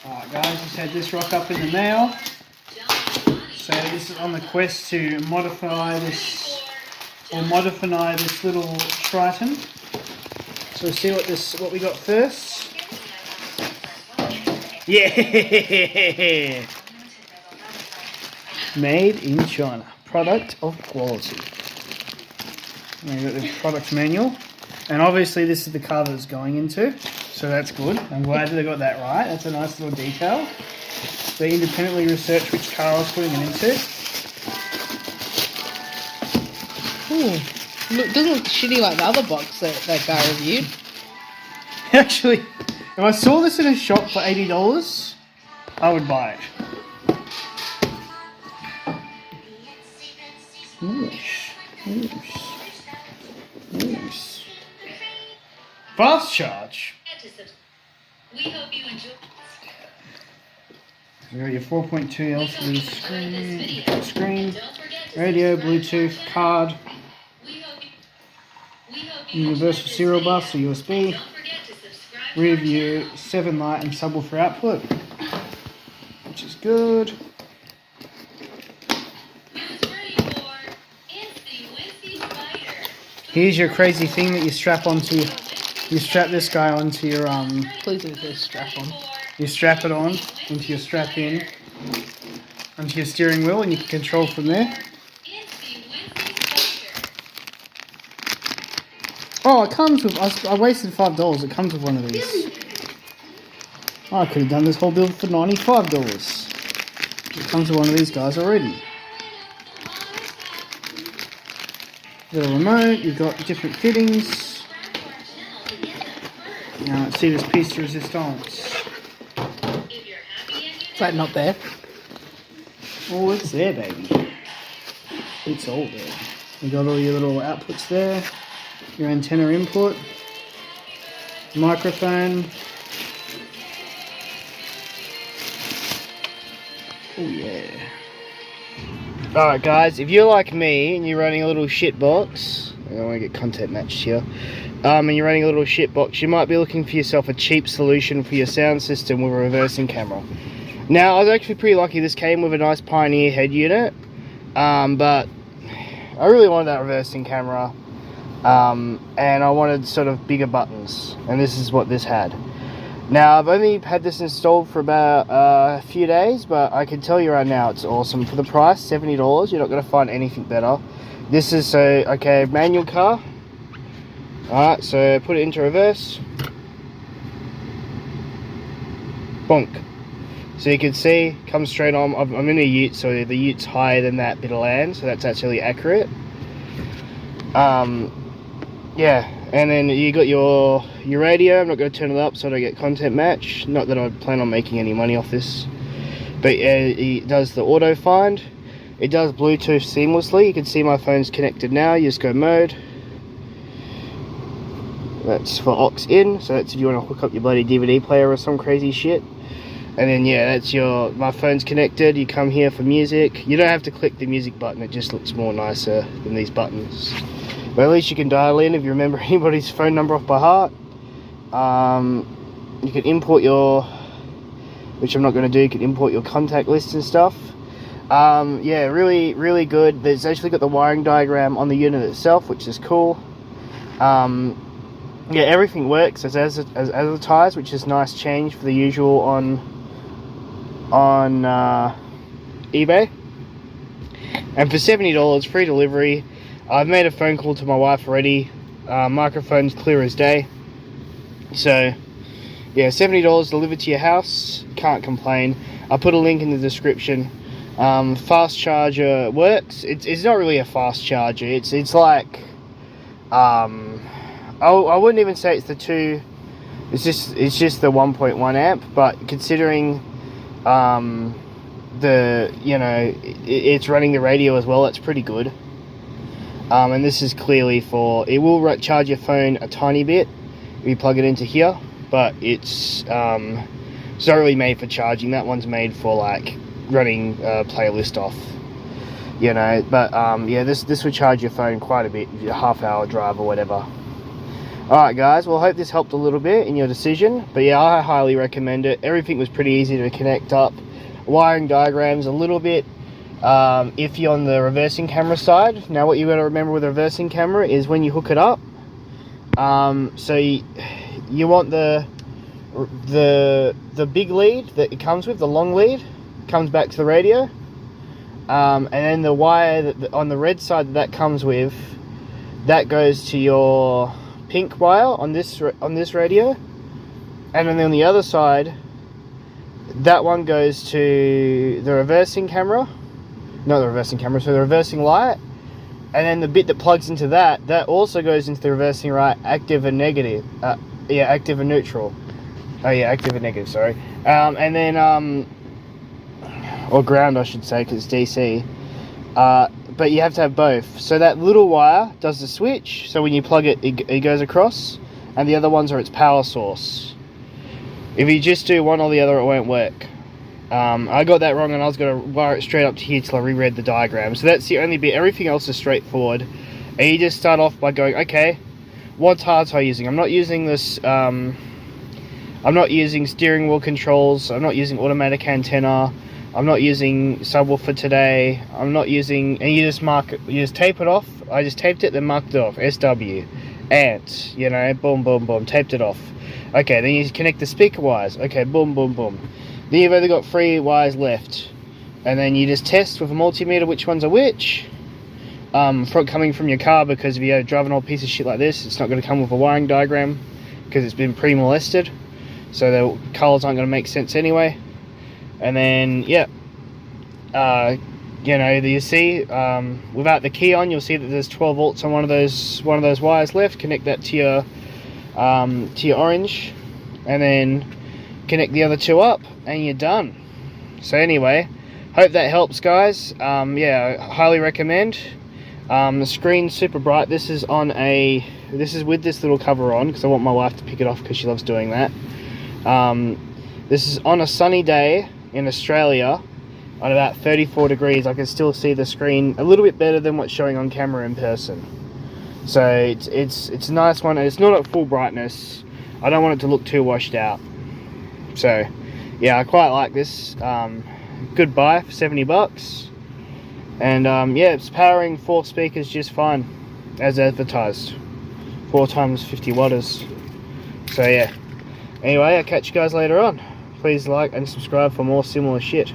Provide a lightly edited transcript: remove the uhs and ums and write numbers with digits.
Alright guys, just had this rock up in the mail. So this is on the quest to modify this little Triton. So we'll see what we got first. Yeah! Made in China. Product of quality. And we've got the product manual. And obviously this is the car that it's going into. So that's good. I'm glad that they got that right. That's a nice little detail. They independently researched which car I was putting it into. Ooh. Look, doesn't look shitty like the other box that guy reviewed. Actually, if I saw this in a shop for $80, I would buy it. Nice. Fast charge. We hope you enjoy. You got your 4.2 LCD screen, radio, Bluetooth, card, universal serial bus or USB, rear view, 7 light and subwoofer output, which is good. Here's your crazy thing that you strap onto. You strap this guy onto your Please do this strap on. You strap it on into your strap in onto your steering wheel, and you can control from there. Oh, it comes with. I wasted $5. It comes with one of these. Oh, I could have done this whole build for $95. It comes with one of these guys already. Little remote. You've got different fittings. Now let's see this piece de resistance. Is that not there? Oh, it's there, baby. It's all there. You got all your little outputs there. Your antenna input. Microphone. Oh yeah. Alright guys, if you're like me and you're running a little shit box, I don't want to get content matched here, and you're running a little shit box, you might be looking for yourself a cheap solution for your sound system with a reversing camera. Now, I was actually pretty lucky. This came with a nice Pioneer head unit, but I really wanted that reversing camera, and I wanted sort of bigger buttons, and this is what this had. Now, I've only had this installed for about a few days, but I can tell you right now it's awesome. For the price, $70, you're not going to find anything better. This is, okay, manual car. Alright, so put it into reverse. Bonk. So you can see, comes straight on. I'm in a ute, so the ute's higher than that bit of land, so that's actually accurate. Yeah, and then you got your radio. I'm not going to turn it up so I don't get content match. Not that I plan on making any money off this. But it does the auto find. It does Bluetooth seamlessly. You can see my phone's connected now. You just go mode. That's for aux in, so that's if you want to hook up your bloody DVD player or some crazy shit. And then yeah, that's my phone's connected. You come here for music. You don't have to click the music button, it just looks more nicer than these buttons. But at least you can dial in if you remember anybody's phone number off by heart. You can import which I'm not going to do, you can import your contact list and stuff. Yeah, really good. There's actually got the wiring diagram on the unit itself, which is cool. Yeah, everything works as advertised, which is nice change for the usual on eBay. And for $70, free delivery. I've made a phone call to my wife already. Microphone's clear as day. So yeah, $70 delivered to your house. Can't complain. I'll put a link in the description. Fast charger works. It's not really a fast charger. It's like I wouldn't even say it's the 2. It's just the 1.1 amp. But considering it's running the radio as well, that's pretty good. And this is clearly it will charge your phone a tiny bit if you plug it into here, but it's not really made for charging. That one's made for like running a playlist off, but yeah, this would charge your phone quite a bit, a half-hour drive or whatever. Alright guys, well I hope this helped a little bit in your decision, but yeah, I highly recommend it. Everything was pretty easy to connect up. Wiring diagrams a little bit iffy on the reversing camera side. Now what you got to remember with a reversing camera is when you hook it up, so you want the big lead that it comes with, the long lead, comes back to the radio, and then the wire that on the red side that comes with, that goes to your pink wire on this radio, and then on the other side, that one goes to the reversing camera, not the reversing camera, so the reversing light, and then the bit that plugs into that also goes into the reversing light, active and negative, active and neutral. Oh yeah, active and negative, sorry. And then, or ground I should say, because it's DC. But you have to have both. So that little wire does the switch, so when you plug it, it goes across, and the other ones are its power source. If you just do one or the other, it won't work. I got that wrong, and I was going to wire it straight up to here till I reread the diagram. So that's the only bit. Everything else is straightforward. And you just start off by going, okay, what tires am I using? I'm not using this, I'm not using steering wheel controls, I'm not using automatic antenna, I'm not using subwoofer today, I'm not using, and you just mark it, you just tape it off. I just taped it, then marked it off, SW, ant, you know, boom, boom, boom, taped it off. Okay, then you connect the speaker wires, okay, boom, boom, boom. Then you've only got 3 wires left, and then you just test with a multimeter which ones are which, coming from your car, because if you drive an old piece of shit like this, it's not going to come with a wiring diagram, because it's been pre-molested, so the colors aren't going to make sense anyway. And then, yeah, you know, you see, without the key on, you'll see that there's 12 volts on one of those wires left. Connect that to your orange, and then connect the other 2 up, and you're done. So anyway, hope that helps, guys. Yeah, I highly recommend. The screen's super bright. This is with this little cover on, because I want my wife to pick it off because she loves doing that. This is on a sunny day in Australia at about 34 degrees. I can still see the screen a little bit better than what's showing on camera in person. So it's a nice one, and it's not at full brightness. I don't want it to look too washed out. So yeah, I quite like this. Good buy for 70 bucks. And yeah, it's powering 4 speakers just fine, as advertised. 4 times 50 watters. So yeah. Anyway, I'll catch you guys later on. Please like and subscribe for more similar shit.